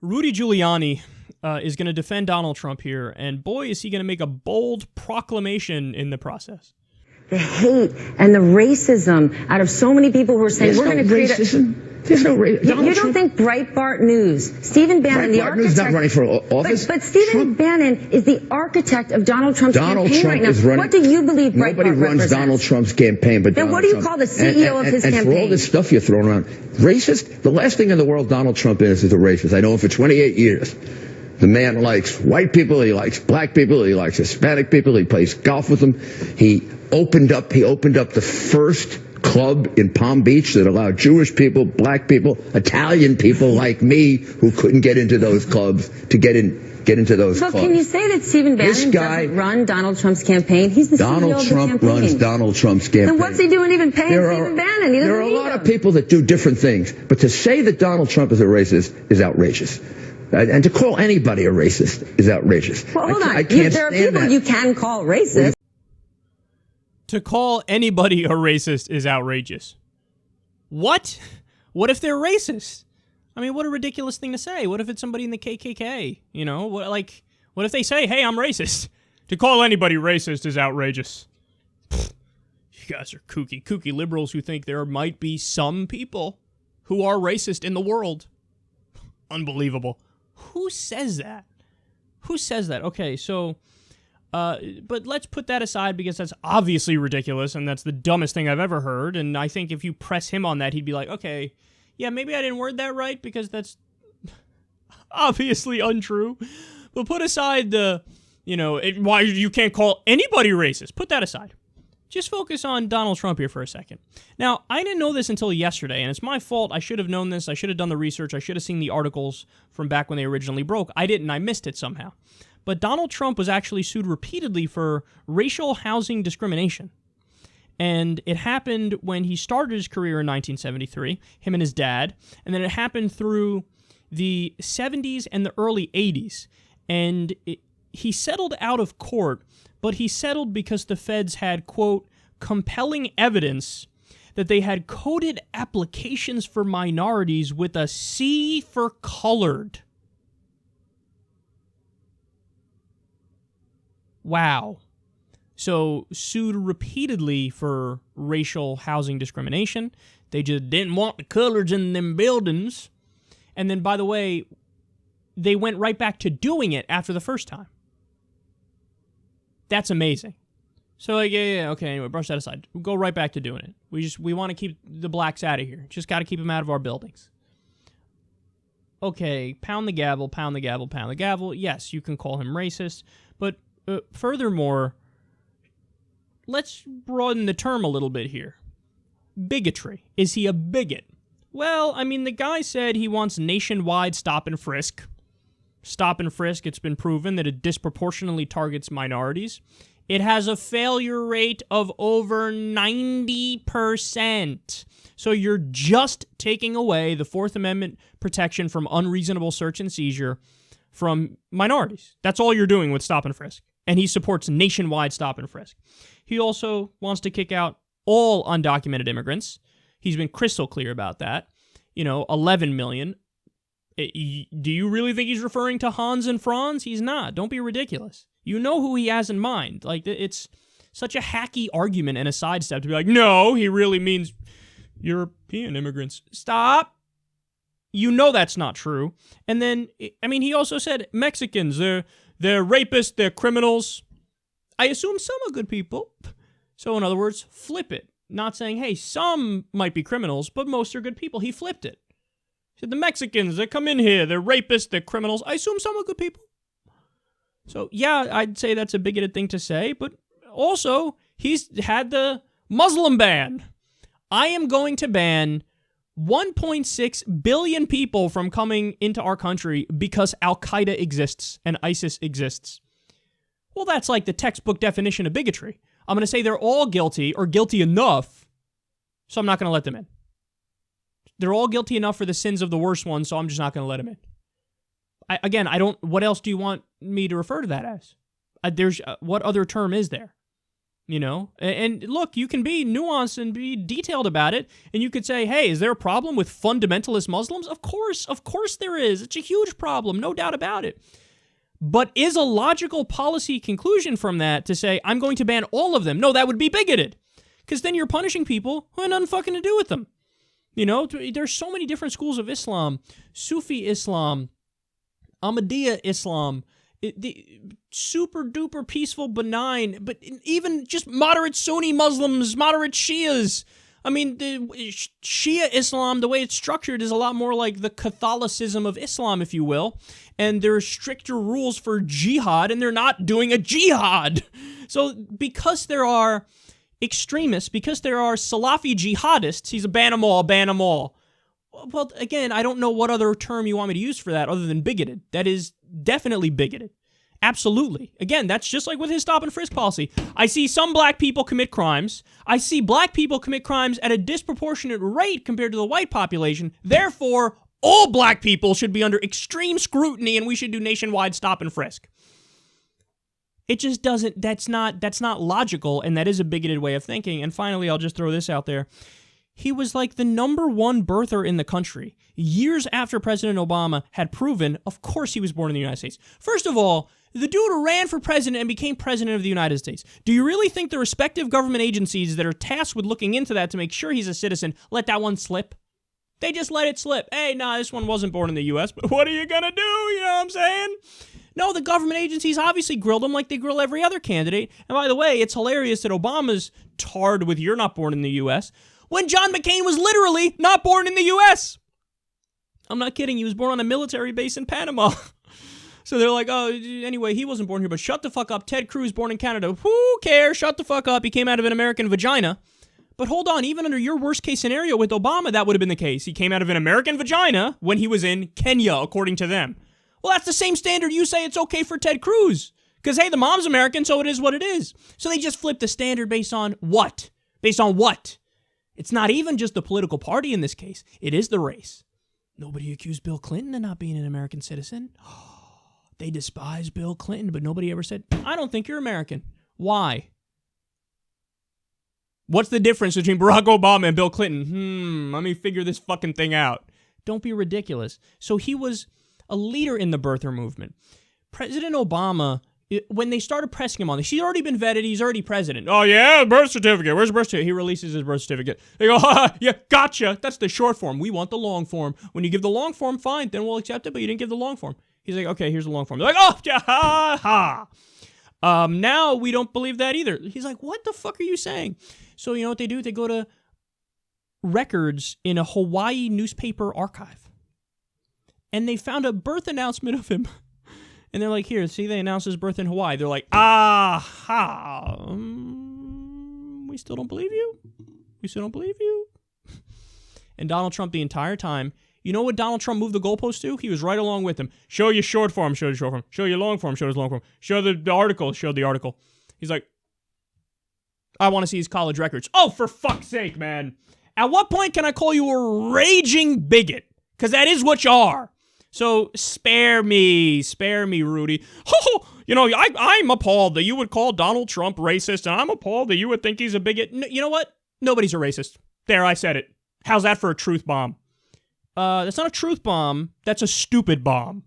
Rudy Giuliani is going to defend Donald Trump here, and boy, is he going to make a bold proclamation in the process. The hate and the racism out of so many people who are saying, we're going to create racism. There's no racism. You don't think Breitbart News, Stephen Bannon, the architect... News is not running for office. But Stephen Bannon is the architect of Donald Trump's campaign right now. Is running, what do you believe Breitbart Nobody runs represents? Donald Trump's campaign, but then Donald what do you Trump. call the CEO of his campaign? And for all this stuff you're throwing around, racist? The last thing in the world Donald Trump is a racist. I know him for 28 years. The man likes white people, he likes black people, he likes Hispanic people, he plays golf with them. He opened up the first club in Palm Beach that allowed Jewish people, black people, Italian people like me who couldn't get into those clubs to get into those clubs. So can you say that Stephen Bannon doesn't run Donald Trump's campaign? He's the CEO of the campaign. Donald Trump runs Donald Trump's campaign. Then what's he doing even paying Stephen Bannon? He doesn't there are a lot of people that do different things, but to say that Donald Trump is a racist is outrageous. And to call anybody a racist is outrageous. Well, hold on. I can't there are stand people that. you can call racist. To call anybody a racist is outrageous. What? What if they're racist? I mean, what a ridiculous thing to say. What if it's somebody in the KKK? You know, what if they say, hey, I'm racist? To call anybody racist is outrageous. Pfft, you guys are kooky liberals who think there might be some people who are racist in the world. Unbelievable. Who says that? Who says that? Okay, so... but let's put that aside because that's obviously ridiculous and that's the dumbest thing I've ever heard. And I think if you press him on that, he'd be like, okay, yeah, maybe I didn't word that right because that's obviously untrue. But put aside the, why you can't call anybody racist. Put that aside. Just focus on Donald Trump here for a second. Now, I didn't know this until yesterday, and it's my fault. I should have known this. I should have done the research. I should have seen the articles from back when they originally broke. I didn't. I missed it somehow. But Donald Trump was actually sued repeatedly for racial housing discrimination. And it happened when he started his career in 1973, him and his dad, and then it happened through the 70s and the early 80s. And he settled out of court, but he settled because the feds had, quote, compelling evidence that they had coded applications for minorities with a C for colored. Wow. So, sued repeatedly for racial housing discrimination. They just didn't want the colors in them buildings. And then, by the way, they went right back to doing it after the first time. That's amazing. So, okay, anyway, brush that aside. We'll go right back to doing it. We want to keep the blacks out of here. Just got to keep them out of our buildings. Okay, pound the gavel, pound the gavel, pound the gavel. Yes, you can call him racist, but furthermore, let's broaden the term a little bit here. Bigotry. Is he a bigot? Well, I mean, the guy said he wants nationwide stop and frisk. Stop and frisk, it's been proven that it disproportionately targets minorities. It has a failure rate of over 90%. So you're just taking away the Fourth Amendment protection from unreasonable search and seizure from minorities. That's all you're doing with stop and frisk. And he supports nationwide stop and frisk. He also wants to kick out all undocumented immigrants. He's been crystal clear about that. 11 million. Do you really think he's referring to Hans and Franz? He's not. Don't be ridiculous. You know who he has in mind. Like, it's such a hacky argument and a sidestep to be like, no, he really means European immigrants. Stop. You know that's not true. And then, I mean, he also said Mexicans, they're rapists, they're criminals. I assume some are good people. So in other words, flip it. Not saying, hey, some might be criminals, but most are good people. He flipped it. He said the Mexicans, they come in here, they're rapists, they're criminals. I assume some are good people. So yeah, I'd say that's a bigoted thing to say, but also he's had the Muslim ban. I am going to ban 1.6 billion people from coming into our country because Al-Qaeda exists and ISIS exists. Well, that's like the textbook definition of bigotry. I'm going to say they're all guilty or guilty enough, so I'm not going to let them in. They're all guilty enough for the sins of the worst ones, so I'm just not going to let them in. What else do you want me to refer to that as? What other term is there? You know, and look, you can be nuanced and be detailed about it, and you could say, hey, is there a problem with fundamentalist Muslims? Of course there is. It's a huge problem, no doubt about it. But is a logical policy conclusion from that to say, I'm going to ban all of them? No, that would be bigoted, because then you're punishing people who have nothing fucking to do with them. You know, there's so many different schools of Islam, Sufi Islam, Ahmadiyya Islam, the super duper peaceful, benign, but even just moderate Sunni Muslims, moderate Shias. I mean, the Shia Islam, the way it's structured, is a lot more like the Catholicism of Islam, if you will. And there are stricter rules for jihad, and they're not doing a jihad. So because there are extremists, because there are Salafi jihadists, he's a ban them all, ban them all. Well, again, I don't know what other term you want me to use for that other than bigoted. That is definitely bigoted. Absolutely. Again, that's just like with his stop and frisk policy. I see some black people commit crimes. I see black people commit crimes at a disproportionate rate compared to the white population. Therefore, all black people should be under extreme scrutiny and we should do nationwide stop and frisk. It just doesn't, that's not logical, and that is a bigoted way of thinking. And finally, I'll just throw this out there. He was like the #1 birther in the country. Years after President Obama had proven, of course he was born in the United States. First of all, the dude ran for president and became president of the United States. Do you really think the respective government agencies that are tasked with looking into that to make sure he's a citizen let that one slip? They just let it slip. Hey, nah, this one wasn't born in the U.S., but what are you gonna do? You know what I'm saying? No, the government agencies obviously grilled him like they grill every other candidate. And by the way, it's hilarious that Obama's tarred with "you're not born in the U.S." when John McCain was literally not born in the U.S. I'm not kidding. He was born on a military base in Panama. So they're like, oh, anyway, he wasn't born here, but shut the fuck up. Ted Cruz, born in Canada. Who cares? Shut the fuck up. He came out of an American vagina. But hold on, even under your worst case scenario with Obama, that would have been the case. He came out of an American vagina when he was in Kenya, according to them. Well, that's the same standard you say it's okay for Ted Cruz. Because, hey, the mom's American, so it is what it is. So they just flipped the standard based on what? Based on what? It's not even just the political party in this case. It is the race. Nobody accused Bill Clinton of not being an American citizen. They despise Bill Clinton, but nobody ever said, I don't think you're American. Why? What's the difference between Barack Obama and Bill Clinton? Let me figure this fucking thing out. Don't be ridiculous. So he was a leader in the birther movement. President Obama, when they started pressing him on this, he's already been vetted, he's already president. Oh yeah, birth certificate. Where's the birth certificate? He releases his birth certificate. They go, yeah, gotcha. That's the short form. We want the long form. When you give the long form, fine, then we'll accept it, but you didn't give the long form. He's like, okay, here's the long form. They're like, oh, yeah, ha, ha. Now we don't believe that either. He's like, what the fuck are you saying? So you know what they do? They go to records in a Hawaii newspaper archive. And they found a birth announcement of him. And they're like, here, see, they announced his birth in Hawaii. They're like, aha. We still don't believe you? We still don't believe you? And Donald Trump the entire time, you know what Donald Trump moved the goalpost to? He was right along with him. Show your short form, show your short form. Show your long form, show his long form. Show the article, show the article. He's like, I want to see his college records. Oh, for fuck's sake, man. At what point can I call you a raging bigot? Because that is what you are. So spare me, Rudy. Oh, you know, I'm appalled that you would call Donald Trump racist, and I'm appalled that you would think he's a bigot. You know what? Nobody's a racist. There, I said it. How's that for a truth bomb? That's not a truth bomb. That's a stupid bomb.